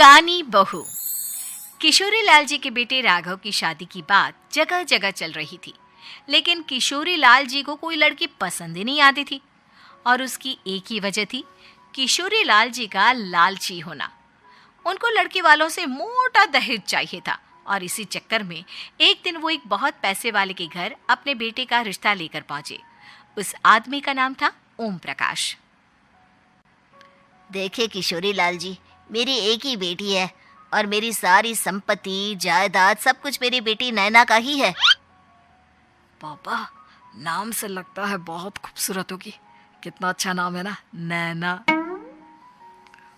कानी बहू। किशोरी लाल जी के बेटे राघव की शादी की बात जगह जगह चल रही थी, लेकिन किशोरी लाल जी को कोई लड़की पसंद ही नहीं आती थी। और उसकी एक ही वजह थी, किशोरी लाल जी का लालची होना। उनको लड़की वालों से मोटा दहेज चाहिए था और इसी चक्कर में एक दिन वो एक बहुत पैसे वाले के घर अपने बेटे का रिश्ता लेकर पहुंचे। उस आदमी का नाम था ओम प्रकाश। देखिए किशोरी लाल जी, मेरी एक ही बेटी है और मेरी सारी संपत्ति जायदाद सब कुछ मेरी बेटी नैना का ही है। पापा, नाम से लगता है बहुत खूबसूरत होगी। कितना अच्छा नाम है ना, नैना।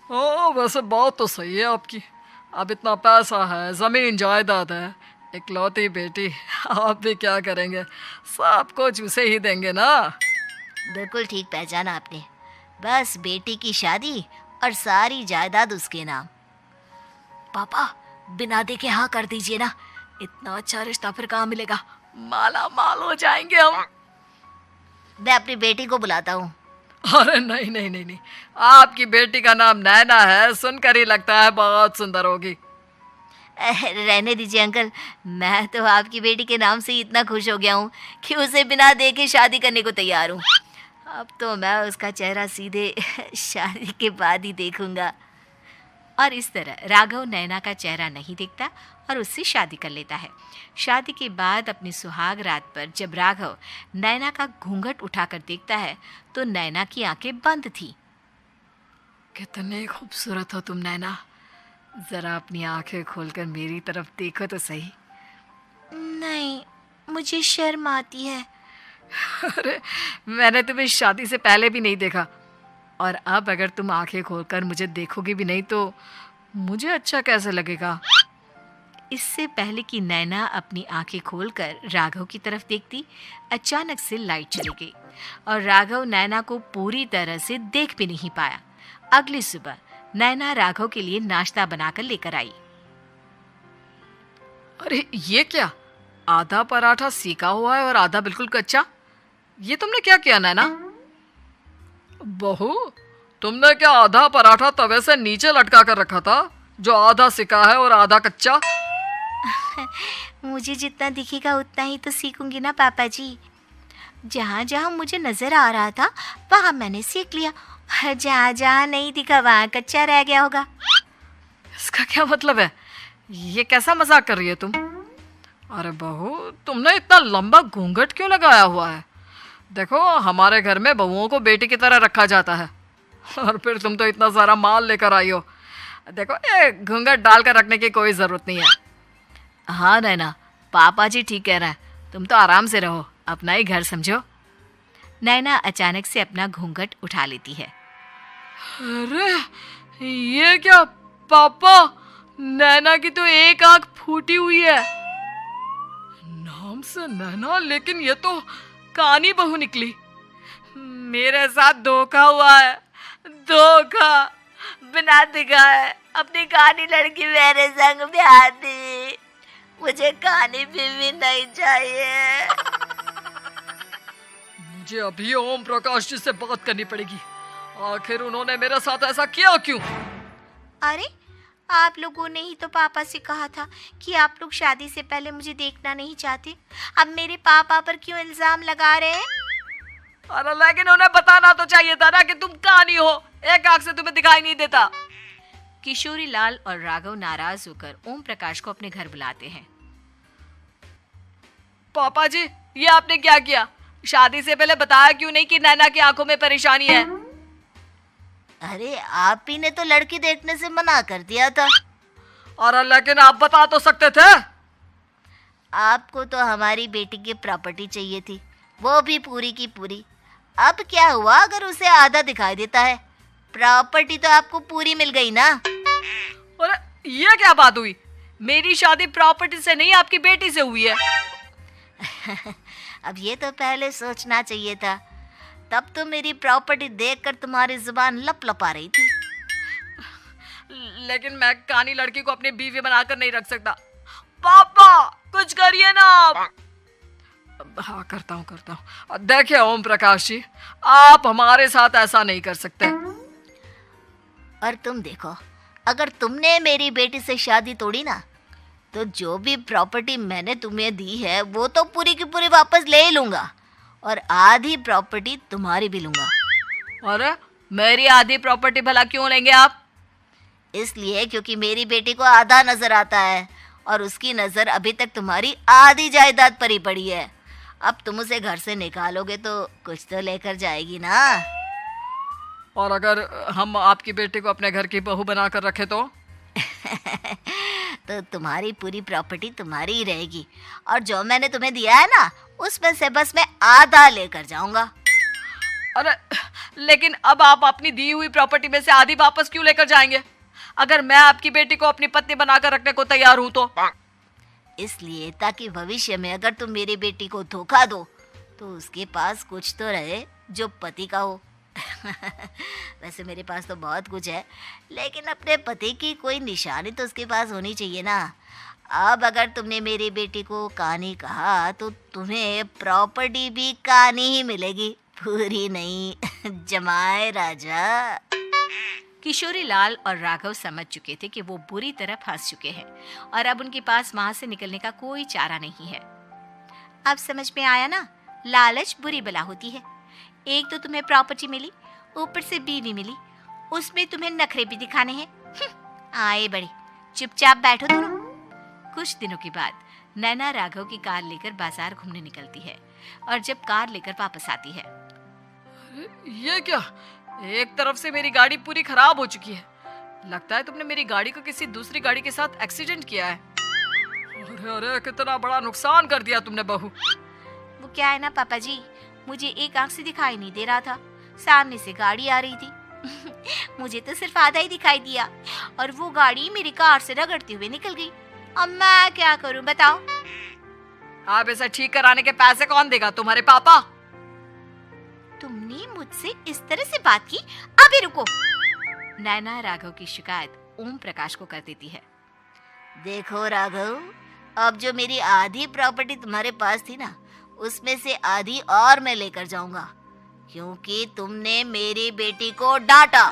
ओ, वैसे बात तो सही है आपकी। अब इतना पैसा है, जमीन जायदाद है, इकलौती बेटी, आप भी क्या करेंगे? सब कुछ उसे ही देंगे ना। बिल्कुल ठीक पहचाना आपने। बस बेटी की शादी और सारी जायदाद उसके नाम। पापा, बिना देखे हाँ कर दीजिए ना। इतना अच्छा रिश्ता फिर कहाँ मिलेगा? माला माल हो जाएंगे हम। मैं अपनी बेटी को बुलाता हूँ। अरे नहीं नहीं नहीं नहीं, आपकी बेटी का नाम नैना है, सुनकर ही लगता है बहुत सुंदर होगी। रहने दीजिए अंकल, मैं तो आपकी बेटी के नाम से ही इतना खुश हो गया हूँ कि उसे बिना देखे शादी करने को तैयार हूँ। अब तो मैं उसका चेहरा सीधे शादी के बाद ही देखूंगा। और इस तरह राघव नैना का चेहरा नहीं देखता और उससे शादी कर लेता है। शादी के बाद अपनी सुहाग रात पर जब राघव नैना का घूंघट उठाकर देखता है तो नैना की आंखें बंद थी। कितने खूबसूरत हो तुम नैना, जरा अपनी आंखें खोलकर मेरी तरफ देखो तो सही। नहीं, मुझे शर्म आती है। अरे, मैंने तुम्हें शादी से पहले भी नहीं देखा, और अब अगर तुम आंखें खोलकर मुझे देखोगी भी नहीं तो मुझे अच्छा कैसे लगेगा? इससे पहले कि नैना अपनी आंखें खोलकर राघव की तरफ देखती, अचानक से लाइट चली गई और राघव नैना को पूरी तरह से देख भी नहीं पाया। अगली सुबह नैना राघव के लिए नाश्ता बनाकर लेकर आई। अरे ये क्या, आधा पराठा सेका हुआ है और आधा बिल्कुल कच्चा। ये तुमने क्या किया नैना? बहू, तुमने क्या आधा पराठा तवे से नीचे लटका कर रखा था, जो आधा सिका है और आधा कच्चा? मुझे जितना दिखेगा उतना ही तो सीखूंगी ना पापा जी। जहाँ जहाँ मुझे नजर आ रहा था वहाँ मैंने सीख लिया, जहाँ जहाँ नहीं दिखा वहाँ कच्चा रह गया होगा। इसका क्या मतलब है? ये कैसा मजाक कर रही है तुम? अरे बहू, तुमने इतना लंबा घूंघट क्यों लगाया हुआ है? देखो, हमारे घर में बहुओं को बेटी की तरह रखा जाता है, और फिर तुम तो इतना सारा माल लेकर आई हो। देखो, ये घूंघट डालकर रखने की कोई ज़रूरत नहीं है। हाँ नैना, पापा जी ठीक कह रहा है, तुम तो आराम से रहो, अपना ही घर समझो। नैना अचानक से अपना घूंघट उठा लेती है। अरे ये क्या पापा, नैना की तो एक आंख फूटी हुई है। नाम से नैना, लेकिन ये तो कानी बहू निकली। मेरे साथ धोखा हुआ है, धोखा। बिना दिखाए अपनी कानी लड़की मेरे संग ब्याह दी। मुझे कानी भी नहीं चाहिए। मुझे अभी ओम प्रकाश जी से बात करनी पड़ेगी। आखिर उन्होंने मेरे साथ ऐसा किया क्यों? अरे, आप लोगों ने ही तो पापा से कहा था कि आप लोग शादी से पहले मुझे देखना नहीं चाहते। अब मेरे पापा पर क्यों इल्जाम लगा रहे हैं? अरे लेकिन उन्हें बताना तो चाहिए था ना कि तुम कानी हो, एक आंख से तुम्हें दिखाई नहीं देता। किशोरी लाल और राघव नाराज होकर ओम प्रकाश को अपने घर बुलाते हैं। पापा जी, ये आपने क्या किया? शादी से पहले बताया क्यों नहीं कि नैना की आंखों में परेशानी है? अरे, आप ही ने तो लड़की देखने से मना कर दिया था। और लेकिन आप बता तो सकते थे। आपको तो हमारी बेटी की प्रॉपर्टी चाहिए थी, वो भी पूरी की पूरी। अब क्या हुआ अगर उसे आधा दिखाई देता है? प्रॉपर्टी तो आपको पूरी मिल गई ना। अरे ये क्या बात हुई? मेरी शादी प्रॉपर्टी से नहीं, आपकी बेटी से हुई है। अब ये तो पहले सोचना चाहिए था। तब तो मेरी प्रॉपर्टी देखकर तुम्हारी जुबान लपलपा रही थी। लेकिन मैं कानी लड़की को अपनी बीवी बनाकर नहीं रख सकता। पापा, कुछ करिए ना आप। हाँ, करता हूँ। देखिए ओम प्रकाश जी, आप हमारे साथ ऐसा नहीं कर सकते। और तुम देखो, अगर तुमने मेरी बेटी से शादी तोड़ी ना, तो जो भी प्रॉपर्टी मैंने तुम्हें दी है वो तो पूरी की पूरी वापस ले ही लूँगा, और आधी प्रॉपर्टी तुम्हारी भी लूँगा। अरे मेरी आधी प्रॉपर्टी भला क्यों लेंगे आप? इसलिए क्योंकि मेरी बेटी को आधा नजर आता है और उसकी नजर अभी तक तुम्हारी आधी जायदाद पर ही पड़ी है। अब तुम उसे घर से निकालोगे तो कुछ तो लेकर जाएगी ना। और अगर हम आपकी बेटी को अपने घर की बहू बनाकर रखे तो? तो तुम्हारी पूरी प्रॉपर्टी तुम्हारी ही रहेगी, और जो मैंने तुम्हें दिया है ना, उसमें से बस मैं आधा लेकर जाऊंगा। अरे लेकिन अब आप अपनी दी हुई प्रॉपर्टी में से आधी वापस क्यों लेकर जाएंगे? अगर मैं आपकी बेटी को अपनी पत्नी बनाकर रखने को तैयार हूं तो? इसलिए ताकि भविष्य में अगर तुम मेरी बेटी को धोखा दो तो उसके पास कुछ तो रहे जो पति का हो। वैसे मेरे पास तो बहुत कुछ है, लेकिन अपने पति की कोई निशानी तो उसके पास होनी चाहिए ना। अब अगर तुमने मेरी बेटी को कहानी कहा तो तुम्हें प्रॉपर्टी भी कहानी ही मिलेगी, पूरी नहीं। जमाए राजा। किशोरी लाल और राघव समझ चुके थे कि वो बुरी तरह फंस चुके हैं और अब उनके पास वहां से निकलने का कोई चारा नहीं है। अब समझ में आया ना, लालच बुरी बला होती है। एक तो तुम्हें प्रॉपर्टी मिली, ऊपर से बीवी मिली, उसमें तुम्हें नखरे भी दिखाने हैं। आए बड़े, चुपचाप बैठो दोनों। कुछ दिनों के बाद नैना राघव की कार लेकर बाजार घूमने निकलती है और जब कार लेकर वापस आती है, ये क्या? एक तरफ से मेरी गाड़ी पूरी खराब हो चुकी है। लगता है तुमने मेरी गाड़ी को किसी दूसरी गाड़ी के साथ एक्सीडेंट किया है। अरे अरे कितना बड़ा नुकसान कर दिया तुमने बहू। वो क्या है ना पापा जी, मुझे एक आंख से दिखाई नहीं दे रहा था, सामने से गाड़ी आ रही थी। मुझे तो सिर्फ आधा ही दिखाई दिया और वो गाड़ी मेरी कार से रगड़ते हुए निकल गई। अब मैं क्या करूं बताओ? आप इसे ठीक कराने के पैसे कौन देगा? तुम्हारे पापा? तुमने मुझसे इस तरह से बात की? अभी रुको। नैना राघव की शिकायत ओम प्रकाश को कर देती है। देखो राघव, अब जो मेरी आधी प्रॉपर्टी तुम्हारे पास थी ना, उसमें से आधी और मैं लेकर जाऊंगा, क्योंकि तुमने मेरी बेटी को डांटा।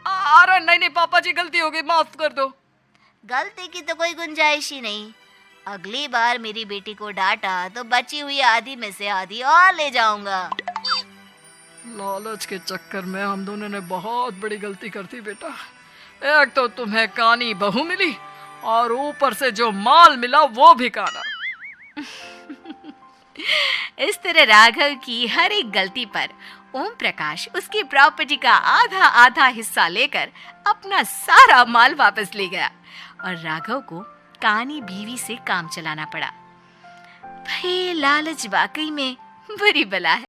अरे नहीं नहीं पापा जी, गलती हो गई, माफ कर दो। गलती की तो कोई गुंजाइश ही नहीं। अगली बार मेरी बेटी को डांटा तो बची हुई आधी में से आधी और ले जाऊंगा। लालच के चक्कर में हम दोनों ने बहुत बड़ी गलती कर दी बेटा। एक तो तुम्हें कानी बहू मिली और ऊपर से जो माल मिला वो भी काना। इस तरह राघव की हर एक गलती पर ओम प्रकाश उसकी प्रॉपर्टी का आधा आधा हिस्सा लेकर अपना सारा माल वापस ले गया और राघव को कानी बीवी से काम चलाना पड़ा। भाई लालच वाकई में बुरी बला है।